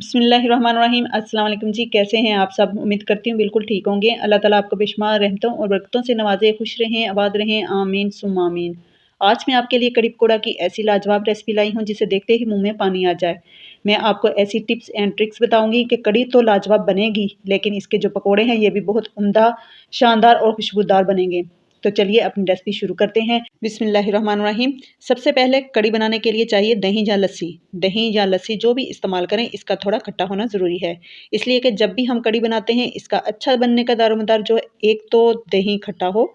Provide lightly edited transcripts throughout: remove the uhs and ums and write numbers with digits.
बिस्मिल्लाहिर्रहमानिर्रहीम। अस्सलाम वालेकुम जी, कैसे हैं आप सब? उम्मीद करती हूँ बिल्कुल ठीक होंगे। अल्लाह ताला आपको बेशुमार रहमतों और बरकतों से नवाज़े, खुश रहें, आबाद रहें, आमीन सुम्मा आमीन। आज मैं आपके लिए कड़ी पकोड़ा की ऐसी लाजवाब रेसिपी लाई हूँ जिसे देखते ही मुँह में पानी आ जाए। मैं आपको ऐसी टिप्स एंड ट्रिक्स बताऊँगी कि कड़ी तो लाजवाब बनेगी, लेकिन इसके जो पकोड़े हैं ये भी बहुत उम्दा, शानदार और खुशबूदार बनेंगे। तो चलिए अपनी रेसिपी शुरू करते हैं। बिस्मिल्लाहिर्रहमानिर्रहीम। सबसे पहले कड़ी बनाने के लिए चाहिए दही या लस्सी। दही या लस्सी जो भी इस्तेमाल करें, इसका थोड़ा खट्टा होना ज़रूरी है। इसलिए कि जब भी हम कड़ी बनाते हैं, इसका अच्छा बनने का दारोमदार जो है, एक तो दही खट्टा हो,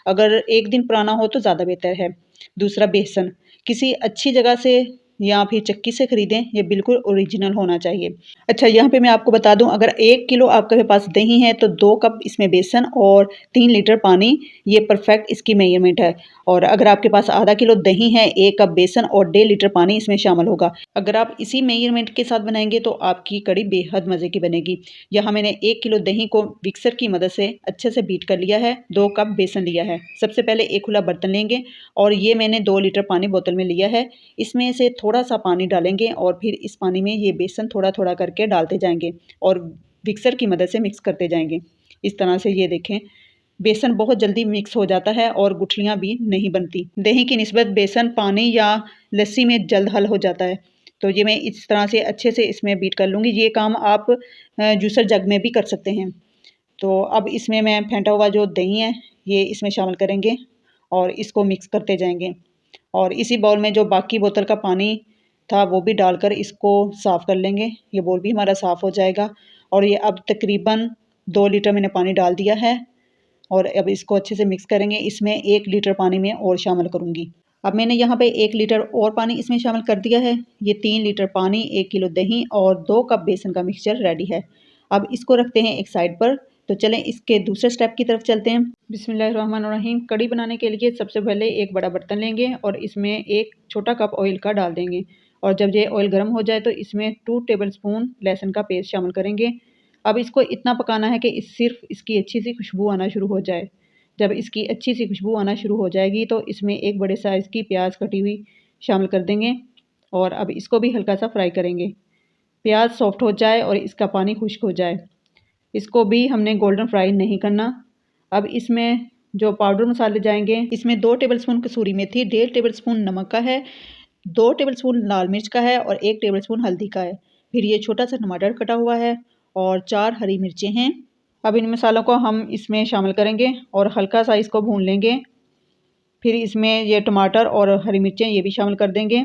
अगर 1 दिन पुराना हो तो ज़्यादा बेहतर है। दूसरा बेसन, किसी अच्छी जगह से या फिर चक्की से खरीदें, ये बिल्कुल ओरिजिनल होना चाहिए। अच्छा, यहाँ पे मैं आपको बता दूँ, अगर 1 किलो आपके पास दही है तो 2 कप इसमें बेसन और 3 लीटर पानी, ये परफेक्ट इसकी मेजरमेंट है। और अगर आपके पास आधा किलो दही है, 1 कप बेसन और 1.5 लीटर पानी इसमें शामिल होगा। अगर आप इसी मेजरमेंट के साथ बनाएंगे तो आपकी कड़ी बेहद मज़े की बनेगी। यहाँ मैंने 1 किलो दही को मिक्सर की मदद से अच्छे से बीट कर लिया है, 2 कप बेसन लिया है। सबसे पहले एक खुला बर्तन लेंगे और ये मैंने 2 लीटर पानी बोतल में लिया है। इसमें से थोड़ा सा पानी डालेंगे और फिर इस पानी में ये बेसन थोड़ा थोड़ा करके डालते जाएंगे और मिक्सर की मदद से मिक्स करते जाएंगे। इस तरह से ये देखें, बेसन बहुत जल्दी मिक्स हो जाता है और गुठलियाँ भी नहीं बनती। दही की निस्बत बेसन पानी या लस्सी में जल्द हल हो जाता है। तो ये मैं इस तरह से अच्छे से इसमें बीट कर लूँगी। ये काम आप जूसर जग में भी कर सकते हैं। तो अब इसमें मैं फेंटा हुआ जो दही है, ये इसमें शामिल करेंगे और इसको मिक्स करते जाएंगे। और इसी बाउल में जो बाकी बोतल का पानी था वो भी डालकर इसको साफ़ कर लेंगे। ये बाउल भी हमारा साफ़ हो जाएगा। और ये अब तकरीबन 2 लीटर मैंने पानी डाल दिया है और अब इसको अच्छे से मिक्स करेंगे। इसमें 1 लीटर पानी मैं और शामिल करूँगी। अब मैंने यहाँ पे 1 लीटर और पानी इसमें शामिल कर दिया है। ये 3 लीटर पानी, 1 किलो दही और 2 कप बेसन का मिक्सचर रेडी है। अब इसको रखते हैं एक साइड पर। तो चलें इसके दूसरे स्टेप की तरफ चलते हैं। बिस्मिल्लाहिर्रहमानिर्रहीम। कड़ी बनाने के लिए सबसे पहले एक बड़ा बर्तन लेंगे और इसमें 1 छोटा कप ऑयल का डाल देंगे। और जब ये ऑयल गर्म हो जाए तो इसमें 2 टेबलस्पून लहसुन का पेस्ट शामिल करेंगे। अब इसको इतना पकाना है कि सिर्फ इसकी अच्छी सी खुशबू आना शुरू हो जाए। जब इसकी अच्छी सी खुशबू आना शुरू हो जाएगी तो इसमें एक बड़े साइज़ की प्याज कटी हुई शामिल कर देंगे और अब इसको भी हल्का सा फ्राई करेंगे। प्याज सॉफ्ट हो जाए और इसका पानी खुश्क हो जाए, इसको भी हमने गोल्डन फ्राई नहीं करना। अब इसमें जो पाउडर मसाले जाएंगे, इसमें 2 टेबलस्पून कसूरी मेथी, 1.5 टेबलस्पून नमक का है, 2 टेबलस्पून लाल मिर्च का है और 1 टेबलस्पून हल्दी का है। फिर ये छोटा सा टमाटर कटा हुआ है और 4 हरी मिर्चें हैं। अब इन मसालों को हम इसमें शामिल करेंगे और हल्का सा इसको भून लेंगे। फिर इसमें ये टमाटर और हरी मिर्चें ये भी शामिल कर देंगे।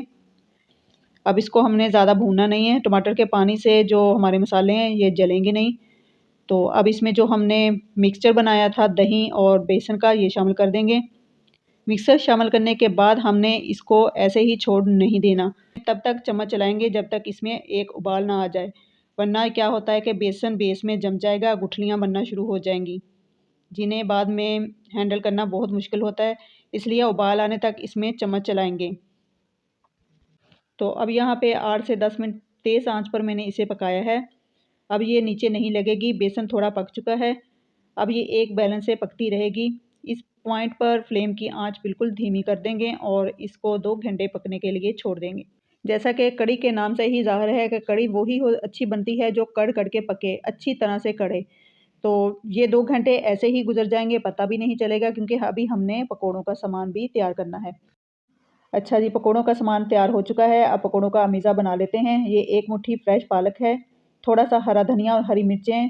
अब इसको हमने ज़्यादा भूनना नहीं है, टमाटर के पानी से जो हमारे मसाले हैं ये जलेंगे नहीं। तो अब इसमें जो हमने मिक्सचर बनाया था दही और बेसन का, ये शामिल कर देंगे। मिक्सर शामिल करने के बाद हमने इसको ऐसे ही छोड़ नहीं देना, तब तक चम्मच चलाएंगे जब तक इसमें एक उबाल ना आ जाए, वरना क्या होता है कि बेसन बेस में जम जाएगा, गुठलियाँ बनना शुरू हो जाएंगी, जिन्हें बाद में हैंडल करना बहुत मुश्किल होता है। इसलिए उबाल आने तक इसमें चम्मच चलाएंगे। तो अब यहाँ पे 8 से 10 मिनट तेज़ आंच पर मैंने इसे पकाया है। अब ये नीचे नहीं लगेगी, बेसन थोड़ा पक चुका है। अब ये एक बैलेंस से पकती रहेगी। इस पॉइंट पर फ्लेम की आंच बिल्कुल धीमी कर देंगे और इसको 2 घंटे पकने के लिए छोड़ देंगे। जैसा कि कड़ी के नाम से ही ज़ाहिर है कि कड़ी वही हो अच्छी बनती है जो कड़ कड़ के पके, अच्छी तरह से कड़े। तो ये 2 घंटे ऐसे ही गुजर जाएंगे, पता भी नहीं चलेगा, क्योंकि अभी हमने पकौड़ों का सामान भी तैयार करना है। अच्छा जी, पकौड़ों का सामान तैयार हो चुका है। अब पकौड़ों का अमीज़ा बना लेते हैं। ये 1 मुट्ठी फ्रेश पालक है, थोड़ा सा हरा धनिया और हरी मिर्चें,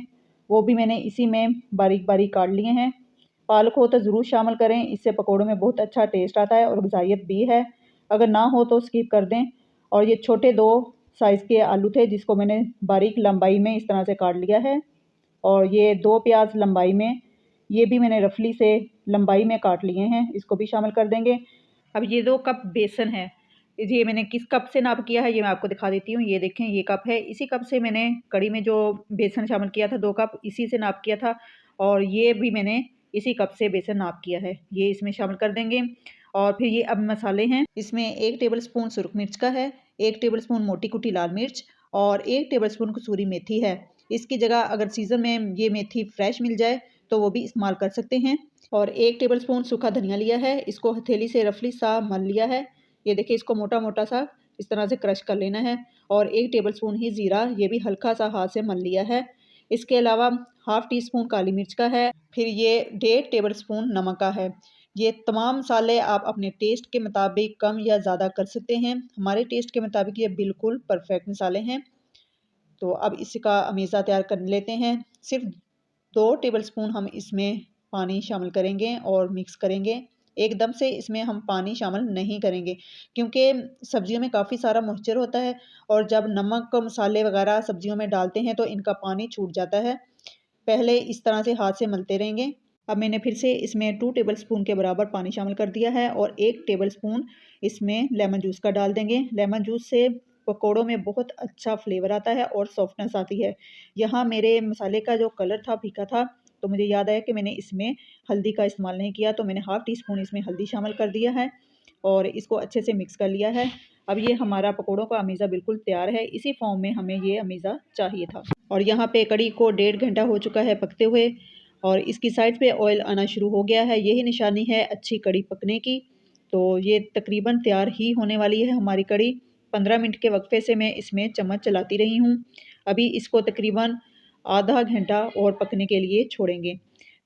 वो भी मैंने इसी में बारीक बारीक काट लिए हैं। पालक हो तो ज़रूर शामिल करें, इससे पकौड़ों में बहुत अच्छा टेस्ट आता है और ग़िज़ाइयत भी है। अगर ना हो तो स्किप कर दें। और ये छोटे 2 साइज़ के आलू थे जिसको मैंने बारीक लंबाई में इस तरह से काट लिया है। और ये 2 प्याज लंबाई में, ये भी मैंने रफली से लंबाई में काट लिए हैं, इसको भी शामिल कर देंगे। अब ये 2 कप बेसन है, ये मैंने किस कप से नाप किया है ये मैं आपको दिखा देती हूँ। ये देखें, ये कप है, इसी कप से मैंने कड़ी में जो बेसन शामिल किया था 2 कप, इसी से नाप किया था। और ये भी मैंने इसी कप से बेसन नाप किया है, ये इसमें शामिल कर देंगे। और फिर ये अब मसाले हैं, इसमें 1 टेबलस्पून सुरख मिर्च का है, 1 टेबलस्पून मोटी कुटी लाल मिर्च और 1 टेबलस्पून कसूरी मेथी है। इसकी जगह अगर सीज़न में ये मेथी फ्रेश मिल जाए तो वो भी इस्तेमाल कर सकते हैं। और 1 टेबलस्पून सूखा धनिया लिया है, इसको हथेली से रफली सा मल लिया है। ये देखिए, इसको मोटा मोटा सा इस तरह से क्रश कर लेना है। और 1 टेबलस्पून ही ज़ीरा, ये भी हल्का सा हाथ से मल लिया है। इसके अलावा हाफ़ टी स्पून काली मिर्च का है, फिर ये 1.5 टेबलस्पून नमक का है। ये तमाम मसाले आप अपने टेस्ट के मुताबिक कम या ज़्यादा कर सकते हैं। हमारे टेस्ट के मुताबिक ये बिल्कुल परफेक्ट मसाले हैं। तो अब इसका अमेज़ा तैयार कर लेते हैं। सिर्फ 2 टेबलस्पून हम इसमें पानी शामिल करेंगे और मिक्स करेंगे। एकदम से इसमें हम पानी शामिल नहीं करेंगे, क्योंकि सब्जियों में काफ़ी सारा मॉइस्चर होता है और जब नमक मसाले वगैरह सब्जियों में डालते हैं तो इनका पानी छूट जाता है। पहले इस तरह से हाथ से मलते रहेंगे। अब मैंने फिर से इसमें 2 टेबलस्पून के बराबर पानी शामिल कर दिया है और 1 टेबलस्पून इसमें लेमन जूस का डाल देंगे। लेमन जूस से पकौड़ों में बहुत अच्छा फ्लेवर आता है और सॉफ्टनेस आती है। यहाँ मेरे मसाले का जो कलर था फीका था, तो मुझे याद आया कि मैंने इसमें हल्दी का इस्तेमाल नहीं किया, तो मैंने हाफ़ टी स्पून इसमें हल्दी शामिल कर दिया है और इसको अच्छे से मिक्स कर लिया है। अब ये हमारा पकौड़ों का अमीज़ा बिल्कुल तैयार है। इसी फॉर्म में हमें ये अमीज़ा चाहिए था। और यहाँ पे कड़ी को 1.5 घंटा हो चुका है पकते हुए और इसकी साइड पे ऑयल आना शुरू हो गया है। यही निशानी है अच्छी कड़ी पकने की। तो ये तकरीबन तैयार ही होने वाली है हमारी कड़ी। 15 मिनट के वक्फे से मैं इसमें चम्मच चलाती रही हूँ। अभी इसको तकरीबन आधा घंटा और पकने के लिए छोड़ेंगे।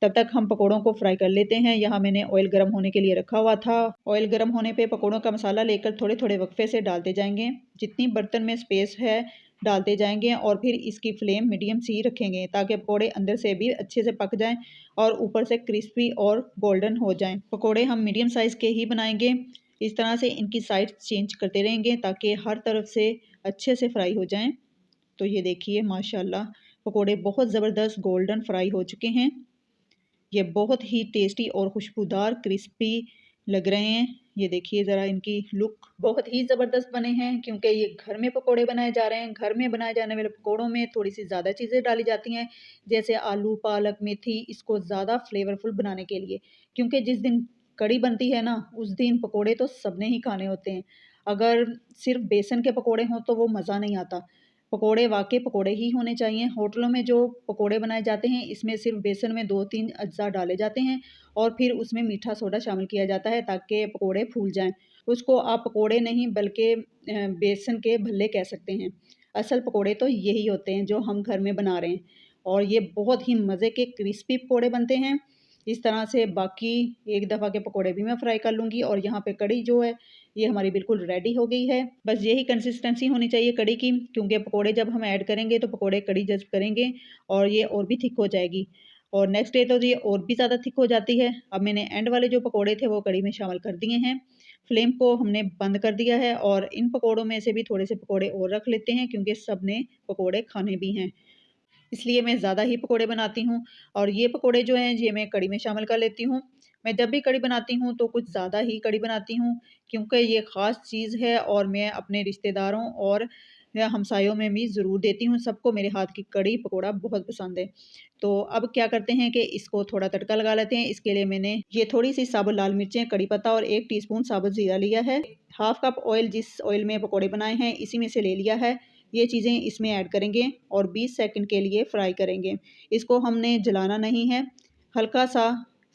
तब तक हम पकौड़ों को फ्राई कर लेते हैं। यहाँ मैंने ऑयल गर्म होने के लिए रखा हुआ था। ऑयल गर्म होने पे पकौड़ों का मसाला लेकर थोड़े थोड़े वक्फे से डालते जाएंगे। जितनी बर्तन में स्पेस है डालते जाएंगे और फिर इसकी फ्लेम मीडियम सी रखेंगे, ताकि पकौड़े अंदर से भी अच्छे से पक जाएं और ऊपर से क्रिस्पी और गोल्डन हो जाएं। पकौड़े हम मीडियम साइज़ के ही बनाएंगे। इस तरह से इनकी साइड चेंज करते रहेंगे ताकि हर तरफ से अच्छे से फ्राई हो जाएं। तो ये देखिए माशाल्लाह पकौड़े बहुत ज़बरदस्त गोल्डन फ्राई हो चुके हैं। ये बहुत ही टेस्टी और खुशबूदार क्रिस्पी लग रहे हैं। ये देखिए ज़रा इनकी लुक बहुत ही ज़बरदस्त बने हैं, क्योंकि ये घर में पकोड़े बनाए जा रहे हैं। घर में बनाए जाने वाले पकोड़ों में थोड़ी सी ज़्यादा चीज़ें डाली जाती हैं, जैसे आलू, पालक, मेथी, इसको ज़्यादा फ्लेवरफुल बनाने के लिए। क्योंकि जिस दिन कड़ी बनती है ना, उस दिन पकोड़े तो सबने ही खाने होते हैं। अगर सिर्फ बेसन के पकोड़े हों तो वो मज़ा नहीं आता। पकोड़े वाक़ई पकोड़े ही होने चाहिए। होटलों में जो पकोड़े बनाए जाते हैं, इसमें सिर्फ़ बेसन में 2-3 अज्जा डाले जाते हैं और फिर उसमें मीठा सोडा शामिल किया जाता है ताकि पकोड़े फूल जाएँ। उसको आप पकोड़े नहीं बल्कि बेसन के भल्ले कह सकते हैं। असल पकोड़े तो यही होते हैं जो हम घर में बना रहे हैं और ये बहुत ही मज़े के क्रिस्पी पकोड़े बनते हैं। इस तरह से बाकी एक दफ़ा के पकोड़े भी मैं फ्राई कर लूँगी और यहाँ पे कड़ी जो है ये हमारी बिल्कुल रेडी हो गई है। बस यही कंसिस्टेंसी होनी चाहिए कड़ी की, क्योंकि पकोड़े जब हम ऐड करेंगे तो पकोड़े कड़ी जज़्ब करेंगे और ये और भी थिक हो जाएगी और नेक्स्ट डे तो ये और भी ज़्यादा थिक हो जाती है। अब मैंने एंड वाले जो पकोड़े थे वो कड़ी में शामिल कर दिए हैं। फ्लेम को हमने बंद कर दिया है और इन पकोड़ों में से भी थोड़े से पकोड़े और रख लेते हैं, क्योंकि सब ने पकोड़े खाने भी हैं। इसलिए मैं ज़्यादा ही पकोड़े बनाती हूँ और ये पकोड़े जो हैं ये मैं कड़ी में शामिल कर लेती हूँ। मैं जब भी कड़ी बनाती हूँ तो कुछ ज़्यादा ही कड़ी बनाती हूँ, क्योंकि ये ख़ास चीज़ है और मैं अपने रिश्तेदारों और या हमसायों में भी ज़रूर देती हूँ। सबको मेरे हाथ की कड़ी पकोड़ा बहुत पसंद है। तो अब क्या करते हैं कि इसको थोड़ा तड़का लगा लेते हैं। इसके लिए मैंने ये थोड़ी-सी साबुत लाल मिर्चें, कड़ी पत्ता और 1 टीस्पून साबुत ज़ीरा लिया है। हाफ़ कप ऑयल जिस ऑयल में पकोड़े बनाए हैं इसी में से ले लिया है। ये चीज़ें इसमें ऐड करेंगे और 20 सेकंड के लिए फ्राई करेंगे। इसको हमने जलाना नहीं है, हल्का-सा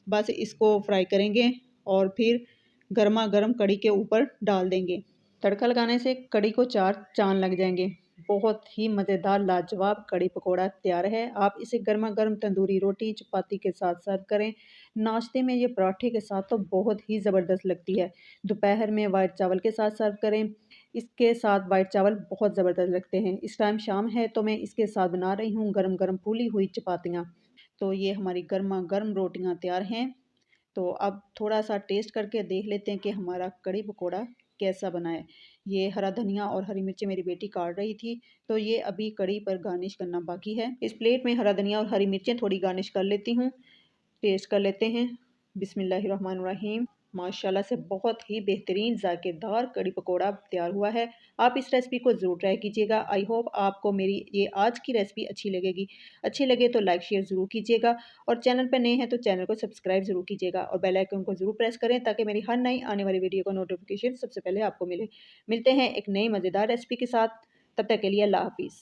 बस इसको फ्राई करेंगे और फिर गरमा-गरम कड़ी के ऊपर डाल देंगे। तड़का लगाने से कड़ी को 4 चाँद लग जाएँगे। बहुत ही मज़ेदार लाजवाब कड़ी पकोड़ा तैयार है। आप इसे गरमा-गरम तंदूरी रोटी, चपाती के साथ सर्व करें। नाश्ते में ये पराठे के साथ तो बहुत ही ज़बरदस्त लगती है। दोपहर में व्हाइट चावल के साथ सर्व करें। इसके साथ व्हाइट चावल बहुत ज़बरदस्त लगते हैं। इस टाइम शाम है तो मैं इसके साथ बना रही हूँ गरम-गरम फूली हुई चपातियाँ। तो ये हमारी गरमा-गरम रोटियाँ तैयार हैं। तो अब थोड़ा-सा टेस्ट करके देख लेते हैं कि हमारा कड़ी पकोड़ा कैसा बना है। ये हरा धनिया और हरी मिर्ची मेरी बेटी काट रही थी, तो ये अभी कड़ी पर गार्निश करना बाकी है। इस प्लेट में हरा धनिया और हरी मिर्चें थोड़ी गार्निश कर लेती हूँ। टेस्ट कर लेते हैं। बिस्मिल्लाहिर्रहमानिर्रहीम। माशाल्लाह से बहुत ही बेहतरीन ज़ायकेदार कड़ी पकोड़ा तैयार हुआ है। आप इस रेसिपी को ज़रूर ट्राई कीजिएगा। आई होप आपको मेरी ये आज की रेसिपी अच्छी लगेगी। अच्छी लगे तो लाइक शेयर ज़रूर कीजिएगा और चैनल पर नए हैं तो चैनल को सब्सक्राइब ज़रूर कीजिएगा और बेल आइकन को ज़रूर प्रेस करें, ताकि मेरी हर नई आने वाली वीडियो का नोटिफिकेशन सबसे पहले आपको मिले। मिलते हैं एक नई मज़ेदार रेसिपी के साथ। तब तक के लिए अल्लाह हाफ़िज़।